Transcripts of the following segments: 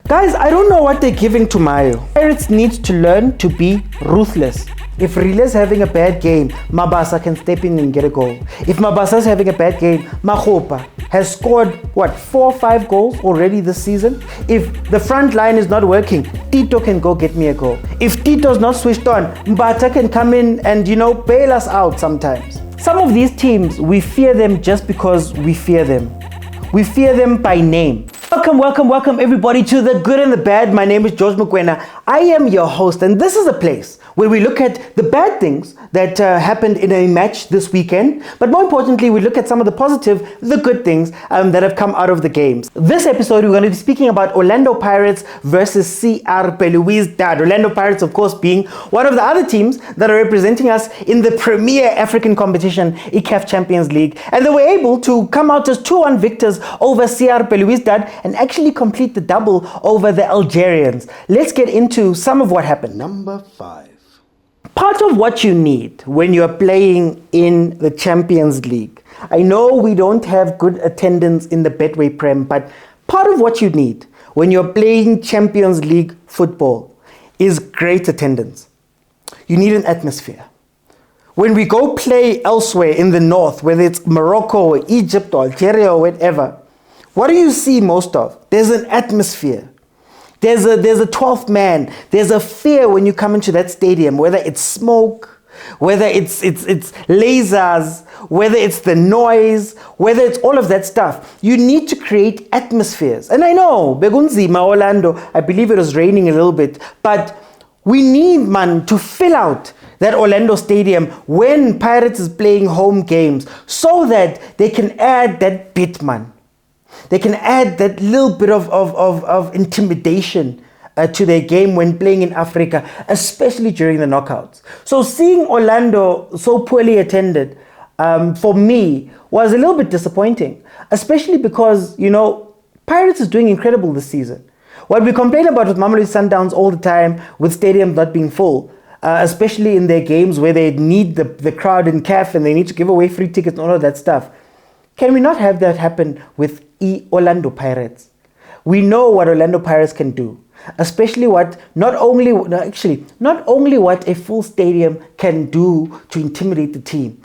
Guys, I don't know what they're giving to Mayo. Pirates needs to learn to be ruthless. If Rile's having a bad game, Mabasa can step in and get a goal. If Mabasa's having a bad game, Makgopa has scored, 4 or 5 goals already this season? If the front line is not working, Tito can go get me a goal. If Tito's not switched on, Mbata can come in and, bail us out sometimes. Some of these teams, we fear them just because we fear them. We fear them by name. Welcome everybody to The Good and the Bad. My name is George Mokwena. I am your host, and this is a place where we look at the bad things that happened in a match this weekend, but more importantly, we look at some of the positive, the good things that have come out of the games. This episode, we're going to be speaking about Orlando Pirates versus CR Belouizdad. Orlando Pirates, of course, being one of the other teams that are representing us in the premier African competition, CAF Champions League, and they were able to come out as 2-1 victors over CR Belouizdad and actually complete the double over the Algerians. Let's get into some of what happened. Number 5. Part of what you need when you're playing in the Champions League. I know we don't have good attendance in the Betway Prem, but part of what you need when you're playing Champions League football is great attendance. You need an atmosphere. When we go play elsewhere in the north, whether it's Morocco or Egypt or Algeria or whatever, what do you see most of? There's an atmosphere. There's a 12th man. There's a fear when you come into that stadium, whether it's smoke, whether it's lasers, whether it's the noise, whether it's all of that stuff. You need to create atmospheres. And I know, Begunzima, Orlando, I believe it was raining a little bit, but we need, man, to fill out that Orlando stadium when Pirates is playing home games so that they can add that bit, man. They can add that little bit of intimidation to their game when playing in Africa, especially during the knockouts. So seeing Orlando so poorly attended, for me, was a little bit disappointing, especially because, Pirates is doing incredible this season. What we complain about with mamelodi Sundowns all the time, with stadiums not being full, especially in their games where they need the crowd in CAF and they need to give away free tickets and all of that stuff. Can we not have that happen with Orlando Pirates? We know what Orlando Pirates can do, especially not only what a full stadium can do to intimidate the team.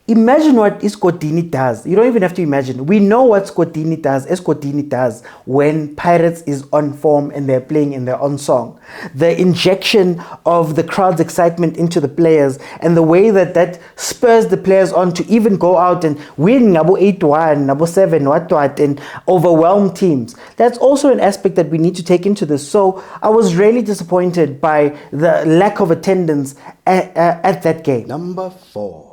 Imagine what Escotini does. You don't even have to imagine. We know what Escotini does when Pirates is on form and they're playing in their own song. The injection of the crowd's excitement into the players and the way that spurs the players on to even go out and win Nabo 8-1, Nabo 7, and overwhelm teams. That's also an aspect that we need to take into this. So I was really disappointed by the lack of attendance at that game. Number 4.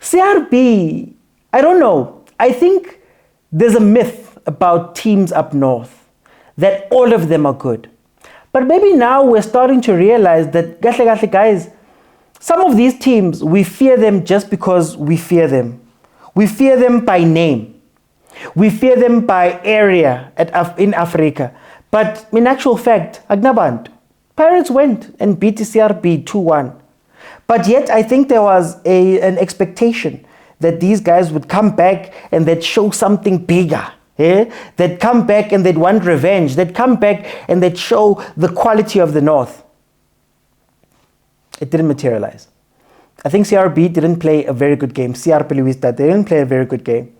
CRB, I don't know. I think there's a myth about teams up north that all of them are good. But maybe now we're starting to realize that, guys, some of these teams, we fear them just because we fear them. We fear them by name. We fear them by area in Africa. But in actual fact, Agnaband, Pirates went and beat the CRB 2-1. But yet, I think there was an expectation that these guys would come back and they'd show something bigger. They'd come back and they'd want revenge. They'd come back and they'd show the quality of the North. It didn't materialize. I think CRB didn't play a very good game. CR Belouizdad, they didn't play a very good game.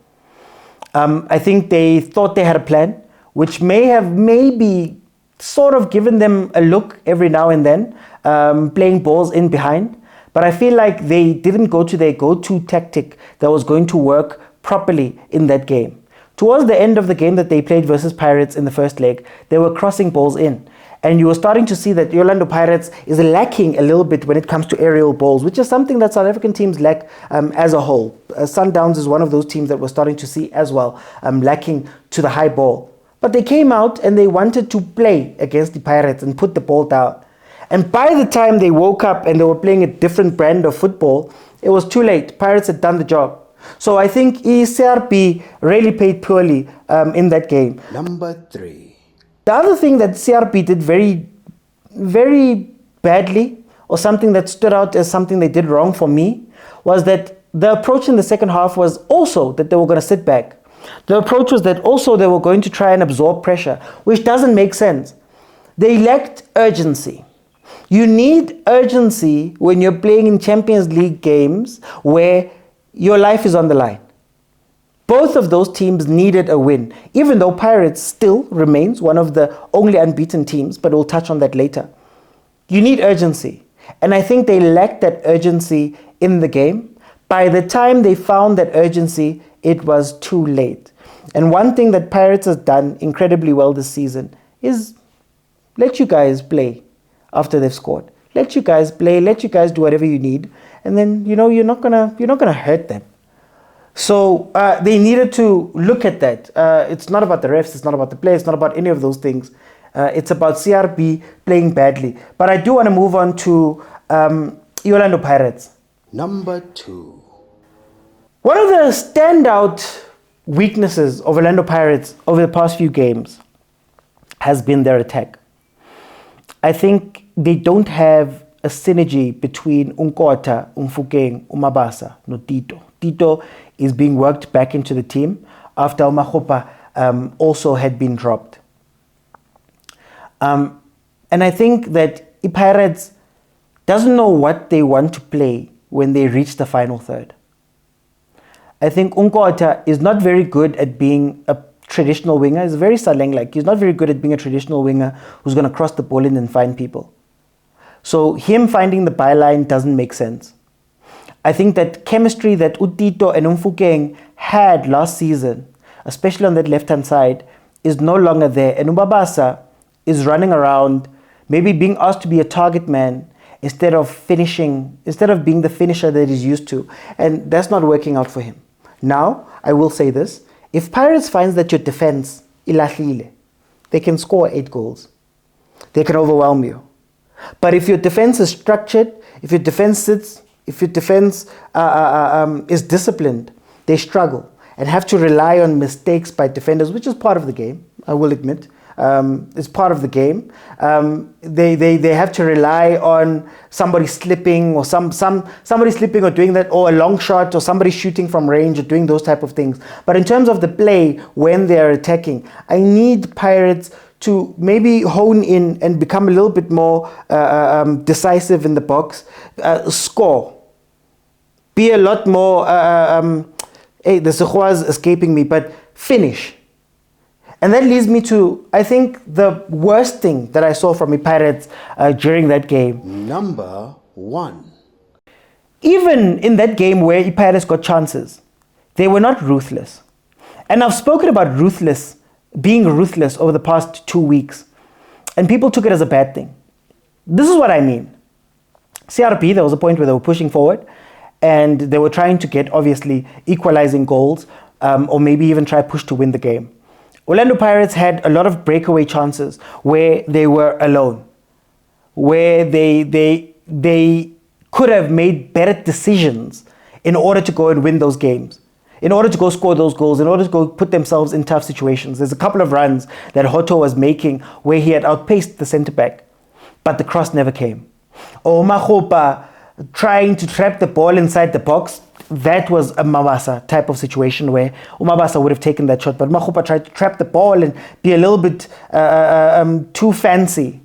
I think they thought they had a plan, which may have maybe sort of given them a look every now and then, playing balls in behind. But I feel like they didn't go to their go-to tactic that was going to work properly in that game. Towards the end of the game that they played versus Pirates in the first leg, they were crossing balls in. And you were starting to see that the Orlando Pirates is lacking a little bit when it comes to aerial balls, which is something that South African teams lack as a whole. Sundowns is one of those teams that we're starting to see as well, lacking to the high ball. But they came out and they wanted to play against the Pirates and put the ball down. And by the time they woke up and they were playing a different brand of football, it was too late. Pirates had done the job. So I think CRB really played poorly in that game. Number 3. The other thing that CRB did very, very badly, or something that stood out as something they did wrong for me, was that the approach in the second half was also that they were going to sit back. The approach was that also they were going to try and absorb pressure, which doesn't make sense. They lacked urgency. You need urgency when you're playing in Champions League games where your life is on the line. Both of those teams needed a win, even though Pirates still remains one of the only unbeaten teams, but we'll touch on that later. You need urgency. And I think they lacked that urgency in the game. By the time they found that urgency, it was too late. And one thing that Pirates has done incredibly well this season is let you guys play after they've scored. Let you guys play, let you guys do whatever you need, and then you're not gonna hurt them. So they needed to look at that. It's not about the refs, it's not about the players, it's not about any of those things. It's about CRB playing badly. But I do want to move on to Orlando Pirates. Number 2. One of the standout weaknesses of Orlando Pirates over the past few games has been their attack. I think they don't have a synergy between Unkota, Umfukeng, Umabasa, no Tito. Tito is being worked back into the team after Umahopa also had been dropped. And I think that Pirates doesn't know what they want to play when they reach the final third. I think Unkota is not very good at being a traditional winger. He's very Saleng-like. He's not very good at being a traditional winger who's going to cross the ball in and find people. So him finding the byline doesn't make sense. I think that chemistry that Utito and Umfukeng had last season, especially on that left-hand side, is no longer there. And Umabasa is running around, maybe being asked to be a target man instead of being the finisher that he's used to. And that's not working out for him. Now, I will say this. If Pirates finds that your defense ilahlile, they can score 8 goals. They can overwhelm you. But if your defense is structured, if your defense sits, if your defense is disciplined, they struggle and have to rely on mistakes by defenders, which is part of the game, I will admit. It's part of the game. They have to rely on somebody slipping or somebody slipping or doing that, or a long shot, or somebody shooting from range or doing those type of things. But in terms of the play, when they're attacking, I need Pirates to maybe hone in and become a little bit more decisive in the box, score, be a lot more, the Sehwa is escaping me, but finish. And that leads me to, I think, the worst thing that I saw from the Pirates during that game. Number 1. Even in that game where the Pirates got chances, they were not ruthless. And I've spoken about being ruthless over the past 2 weeks. And people took it as a bad thing. This is what I mean. CRP, there was a point where they were pushing forward and they were trying to get, obviously, equalizing goals or maybe even try push to win the game. Orlando Pirates had a lot of breakaway chances where they were alone, where they could have made better decisions in order to go and win those games, in order to go score those goals, in order to go put themselves in tough situations. There's a couple of runs that Hoto was making where he had outpaced the centre-back, but the cross never came. Or Mahopa trying to trap the ball inside the box. That was a Mabasa type of situation where Umabasa would have taken that shot, but Mahopa tried to trap the ball and be a little bit too fancy.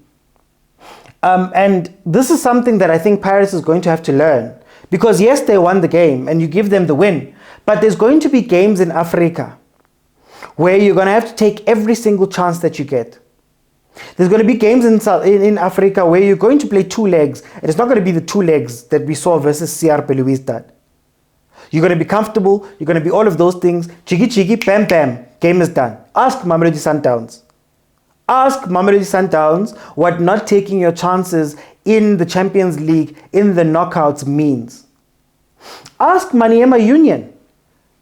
And this is something that I think Pirates is going to have to learn. Because yes, they won the game and you give them the win, but there's going to be games in Africa where you're going to have to take every single chance that you get. There's going to be games in Africa where you're going to play 2 legs, and it's not going to be the 2 legs that we saw versus CR Belouizdad. You're going to be comfortable, you're going to be all of those things. Chigi, bam, bam, game is done. Ask Mamelodi Sundowns. Ask Mamelodi Sundowns what not taking your chances in the Champions League, in the knockouts means. Ask Maniema Union,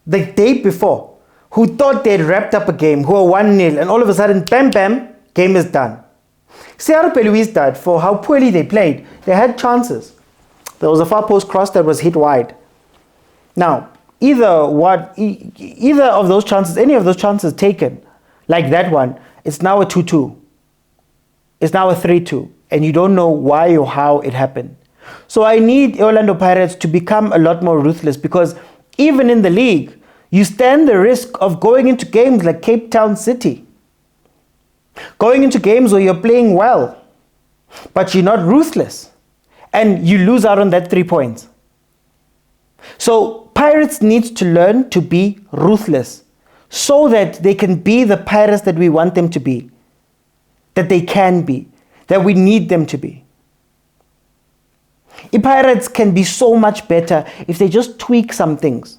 the day before, who thought they'd wrapped up a game, who were 1-0, and all of a sudden, bam, bam, game is done. CR Belouizdad, for how poorly they played, they had chances. There was a far post cross that was hit wide. Now, either of those chances, any of those chances taken, like that one, it's now a 2-2. It's now a 3-2. And you don't know why or how it happened. So I need Orlando Pirates to become a lot more ruthless, because even in the league, You stand the risk of going into games like Cape Town City. Going into games where you're playing well, but you're not ruthless. And you lose out on that 3 points. So Pirates need to learn to be ruthless so that they can be the Pirates that we want them to be, that they can be, that we need them to be. Pirates can be so much better if they just tweak some things.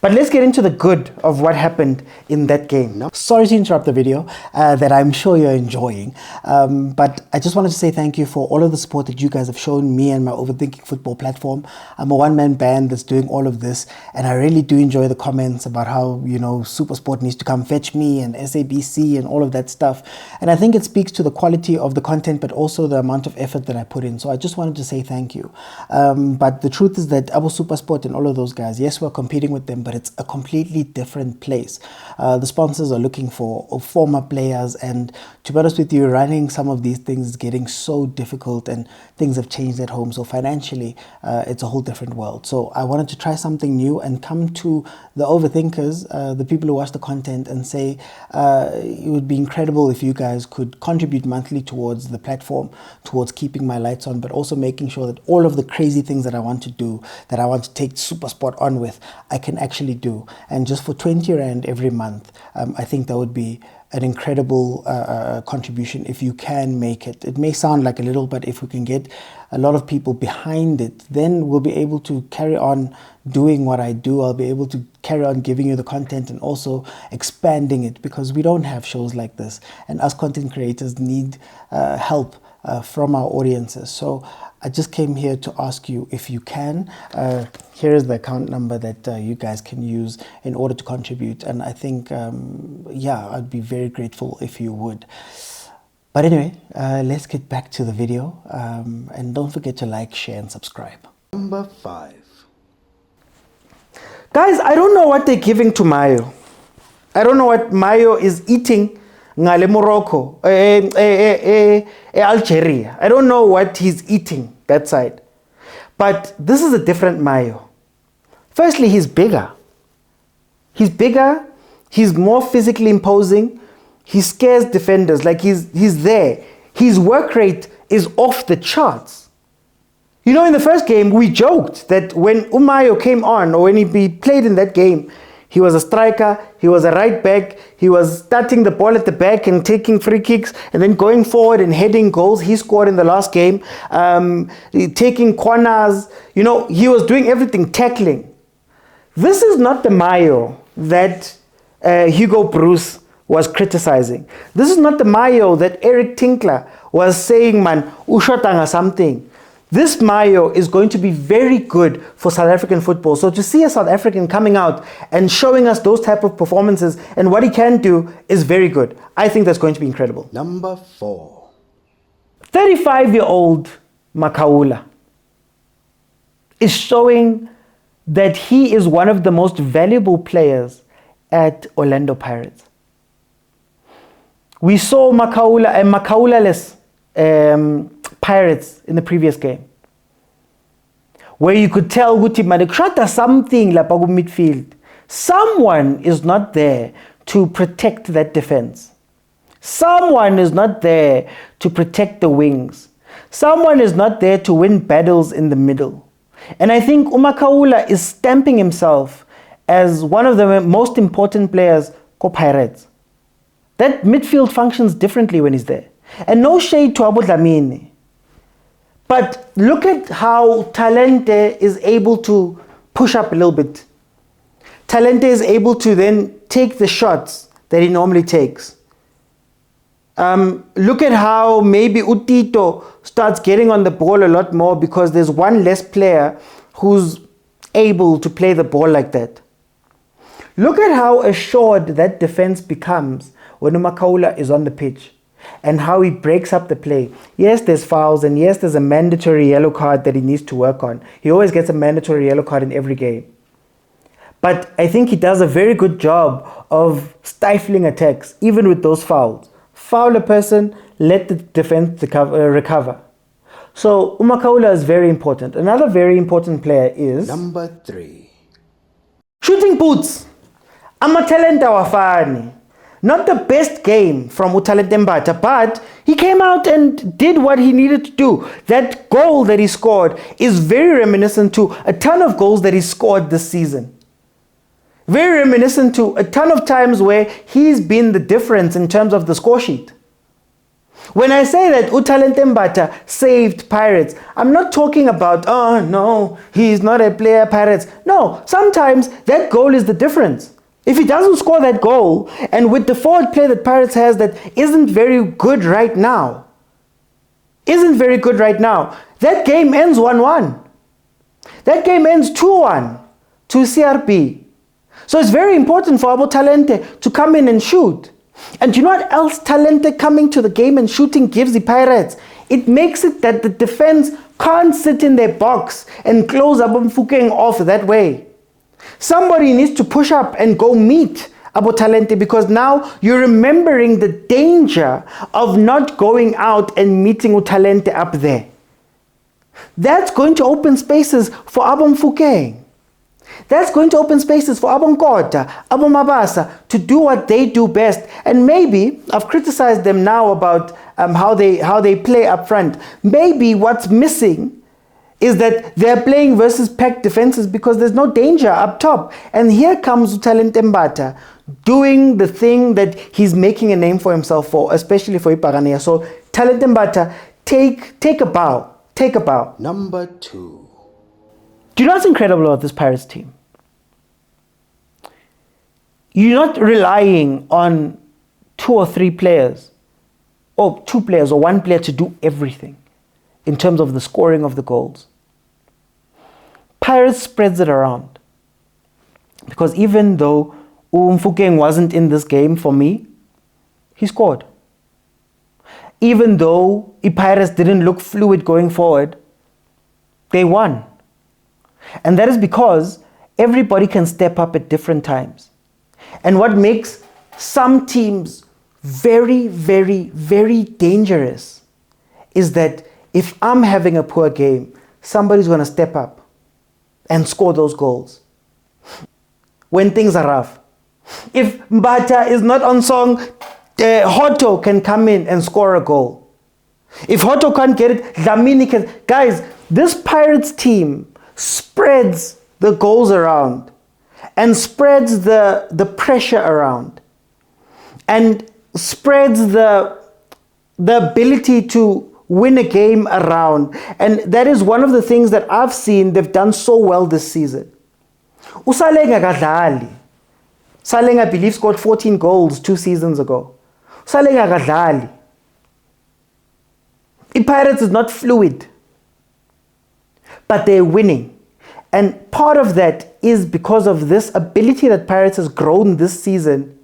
But let's get into the good of what happened in that game. Sorry to interrupt the video that I'm sure you're enjoying, but I just wanted to say thank you for all of the support that you guys have shown me and my Overthinking Football platform. I'm a one-man band that's doing all of this, and I really do enjoy the comments about how, you know, Supersport needs to come fetch me and SABC and all of that stuff. And I think it speaks to the quality of the content, but also the amount of effort that I put in. So I just wanted to say thank you. But the truth is that Abu Supersport and all of those guys, yes, we're competing with them, but it's a completely different place. The sponsors are looking for former players, and to be honest with you, running some of these things is getting so difficult, and things have changed at home. So financially, it's a whole different world. So I wanted to try something new and come to the overthinkers, the people who watch the content, and say it would be incredible if you guys could contribute monthly towards the platform, towards keeping my lights on, but also making sure that all of the crazy things that I want to do, that I want to take Supersport on with, I can actually do. And just for 20 Rand every month, I think that would be an incredible contribution if you can make it. It may sound like a little, but if we can get a lot of people behind it, then we'll be able to carry on doing what I do. I'll be able to carry on giving you the content and also expanding it, because we don't have shows like this, and us content creators need help from our audiences. So I just came here to ask you if you can. Here is the account number that you guys can use in order to contribute. And I think, yeah, I'd be very grateful if you would. But anyway, let's get back to the video. And don't forget to like, share, and subscribe. Number 5. Guys, I don't know what they're giving to Mayo. I don't know what Mayo is eating. Ngale Morocco, Algeria. I don't know what he's eating that side. But this is a different Mayo. Firstly, he's bigger. He's bigger. He's more physically imposing. He scares defenders. Like he's there. His work rate is off the charts. You know, in the first game, we joked that when Umayo came on, or when he played in that game, he was a striker, he was a right back, he was starting the ball at the back and taking free kicks and then going forward and heading goals. He scored in the last game, taking corners. You know, he was doing everything, tackling. This is not the Mayo that Hugo Bruce was criticizing. This is not the Mayo that Eric Tinkler was saying, man, ushotanga something. This Mayo is going to be very good for South African football. So to see a South African coming out and showing us those type of performances and what he can do is very good. I think that's going to be incredible. Number 4. 35-year-old Makaula is showing that he is one of the most valuable players at Orlando Pirates. We saw Makaula and Makaula-less Pirates in the previous game, where you could tell Guti Madekshata something like midfield. Someone is not there to protect that defense. Someone is not there to protect the wings. Someone is not there to win battles in the middle. And I think Umakaula is stamping himself as one of the most important players for Pirates. That midfield functions differently when he's there. And no shade to Abu Dlamini. But look at how Talente is able to push up a little bit. Talente is able to then take the shots that he normally takes. Look at how maybe Utito starts getting on the ball a lot more because there's one less player who's able to play the ball like that. Look at how assured that defense becomes when Umakaula is on the pitch and how he breaks up the play. Yes, there's fouls, and yes, there's a mandatory yellow card that he needs to work on. He always gets a mandatory yellow card in every game. But I think he does a very good job of stifling attacks, even with those fouls. Foul a person, let the defense recover. So Umakaula is very important. Another very important player is Number 3. Shooting boots. Amatalente awafani. Not the best game from Utalente Mbata, but he came out and did what he needed to do. That goal that he scored is very reminiscent to a ton of goals that he scored this season. Very reminiscent to a ton of times where he's been the difference in terms of the score sheet. When I say that Utalente Mbata saved Pirates, I'm not talking about, oh no, he's not a player, Pirates. No, sometimes that goal is the difference. If he doesn't score that goal, and with the forward play that Pirates has that isn't very good right now, that game ends 1-1. That game ends 2-1 to CRB. So it's very important for Abo Talente to come in and shoot. And you know what else Talente coming to the game and shooting gives the Pirates? It makes it that the defense can't sit in their box and close Abo Mfukeng off that way. Somebody needs to push up and go meet Abo Talente, because now you're remembering the danger of not going out and meeting Utalente up there. That's going to open spaces for Abo Mfukeng. That's going to open spaces for Abo Nkota, Abo Mabasa to do what they do best. And maybe, I've criticized them now about how they play up front. Maybe what's missing is that they're playing versus packed defenses because there's no danger up top. And here comes Utalente Mbata doing the thing that he's making a name for himself for, especially for Iparania. So Talente Mbata, take a bow. Take a bow. Number 2. Do you know what's incredible about this Pirates team? You're not relying on 2 or 3 players, or 2 players or 1 player to do everything in terms of the scoring of the goals. Pirates spreads it around. Because even though Mfukeng wasn't in this game for me, he scored. Even though Pirates didn't look fluid going forward, they won. And that is because everybody can step up at different times. And what makes some teams very, very, very dangerous is that if I'm having a poor game, somebody's going to step up and score those goals when things are rough. If Mbata is not on song, Hoto can come in and score a goal. If Hoto can't get it, Dlamini can. Guys, this Pirates team spreads the goals around and spreads the pressure around and spreads the ability to win a game around. And that is one of the things that I've seen they've done so well this season. Usalenga kadlali. Salenga, I believe, scored 14 goals 2 seasons ago. Salenga kadlali. Pirates is not fluid, but they're winning. And part of that is because of this ability that Pirates has grown this season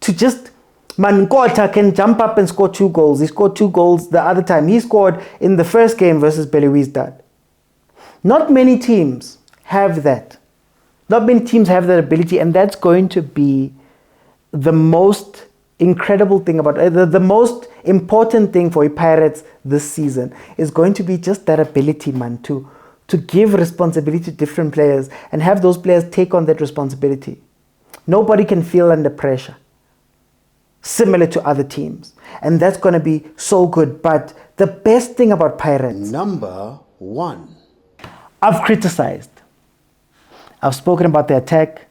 to just, Nkota can jump up and score 2 goals. He scored 2 goals the other time. He scored in the first game versus Belouizdad. Not many teams have that. Not many teams have that ability, and that's going to be the most incredible thing about the most important thing for Pirates this season is going to be just that ability, man, to give responsibility to different players and have those players take on that responsibility. Nobody can feel under pressure, similar to other teams. And that's going to be so good. But the best thing about Pirates... Number 1. I've criticized. I've spoken about the attack.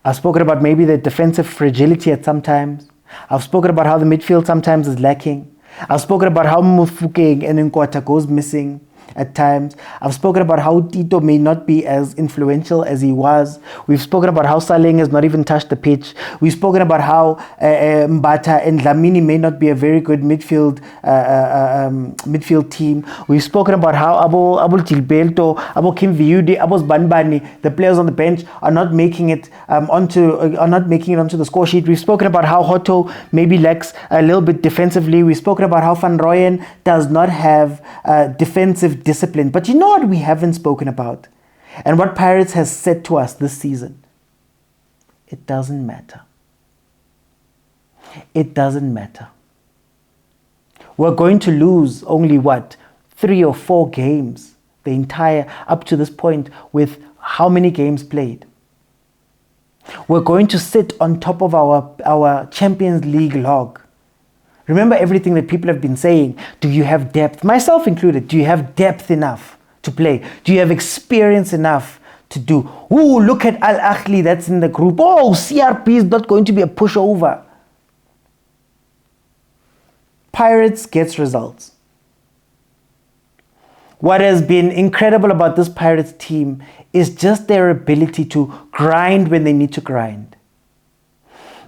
I've spoken about maybe the defensive fragility at some times. I've spoken about how the midfield sometimes is lacking. I've spoken about how Mfukeng and Nkota goes missing at times. I've spoken about how Tito may not be as influential as he was. We've spoken about how Saleng has not even touched the pitch. We've spoken about how Mbata and Dlamini may not be a very good midfield team. We've spoken about how Abo Gilberto, Abo Kim Viudi, Abo Banbani, the players on the bench are not making it onto the score sheet. We've spoken about how Hoto maybe lacks a little bit defensively. We've spoken about how Van Rooyen does not have defensive discipline. But you know what we haven't spoken about? And what Pirates has said to us this season? It doesn't matter. It doesn't matter. We're going to lose only 3 or 4 games the entire up to this point with how many games played. We're going to sit on top of our Champions League log. Remember everything that people have been saying. Do you have depth? Myself included. Do you have depth enough to play? Do you have experience enough to do? Ooh, look at Ahly that's in the group. Oh, CRP is not going to be a pushover. Pirates gets results. What has been incredible about this Pirates team is just their ability to grind when they need to grind.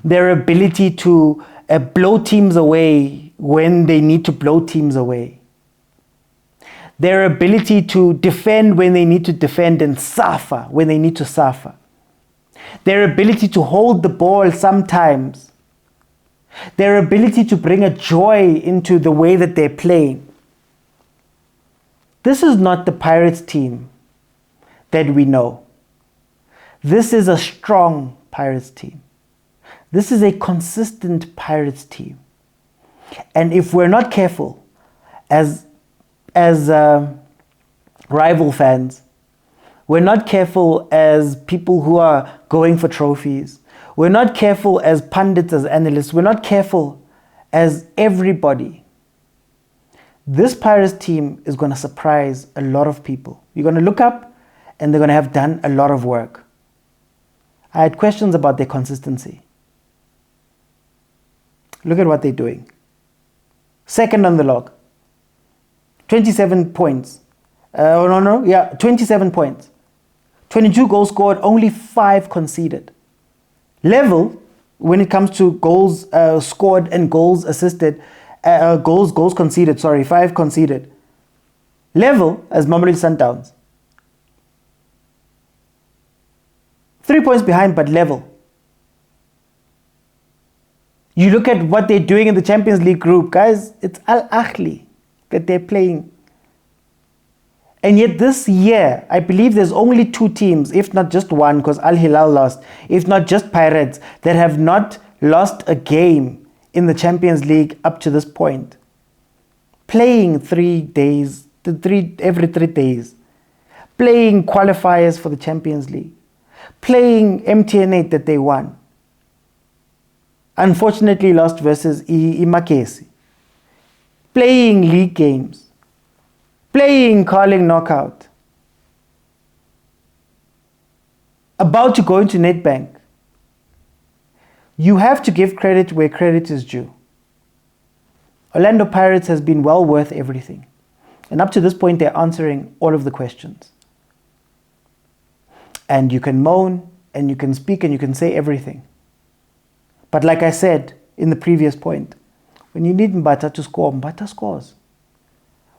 Their ability to blow teams away when they need to blow teams away. Their ability to defend when they need to defend and suffer when they need to suffer. Their ability to hold the ball sometimes. Their ability to bring a joy into the way that they're playing. This is not the Pirates team that we know. This is a strong Pirates team. This is a consistent Pirates team. And if we're not careful as rival fans, we're not careful as people who are going for trophies, we're not careful as pundits, as analysts, we're not careful as everybody, this Pirates team is going to surprise a lot of people. You're going to look up and they're going to have done a lot of work. I had questions about their consistency. Look at what they're doing. Second on the log. 27 points. 27 points. 22 goals scored, only 5 conceded. Level, when it comes to goals scored and goals assisted, goals conceded, 5 conceded. Level as Mamelodi Sundowns. 3 points behind, but level. You look at what they're doing in the Champions League group, guys, it's Ahly that they're playing. And yet this year, I believe there's only 2 teams, if not just one, because Al Hilal lost, if not just Pirates, that have not lost a game in the Champions League up to this point. Playing every 3 days. Playing qualifiers for the Champions League. Playing MTN8 that they won. Unfortunately lost versus Imakesi. Playing league games. Playing Carling knockout. About to go into Nedbank. You have to give credit where credit is due. Orlando Pirates has been well worth everything. And up to this point, they're answering all of the questions. And you can moan, and you can speak, and you can say everything. But like I said in the previous point, when you need Mbata to score, Mbata scores.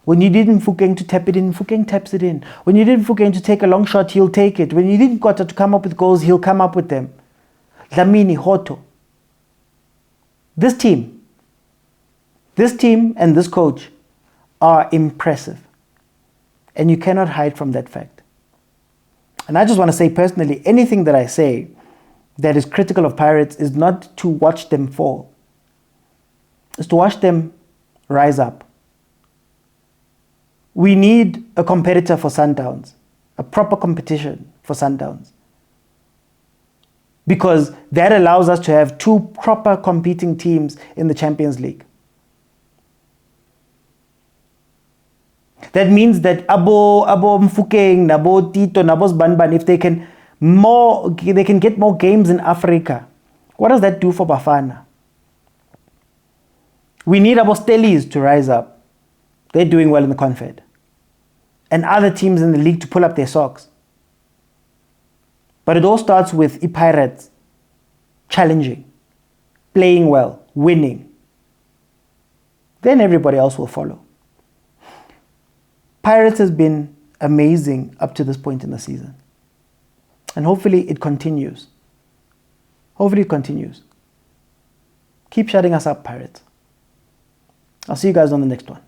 When you need Mfukeng to tap it in, Mfukeng taps it in. When you need Mfukeng to take a long shot, he'll take it. When you need Nkota to come up with goals, he'll come up with them. Dlamini, Hoto. This team and this coach are impressive. And you cannot hide from that fact. And I just want to say personally, anything that I say that is critical of Pirates is not to watch them fall. It's to watch them rise up. We need a competitor for Sundowns, a proper competition for Sundowns. Because that allows us to have 2 proper competing teams in the Champions League. That means that Abo Mfukeng, Nabo Tito, Nabos Banban, if they can get more games in Africa. What does that do for Bafana? We need Abo Stellies to rise up. They're doing well in the Confed. And other teams in the league to pull up their socks. But it all starts with Pirates challenging, playing well, winning. Then everybody else will follow. Pirates has been amazing up to this point in the season. And hopefully it continues. Keep shutting us up, Pirates. I'll see you guys on the next one.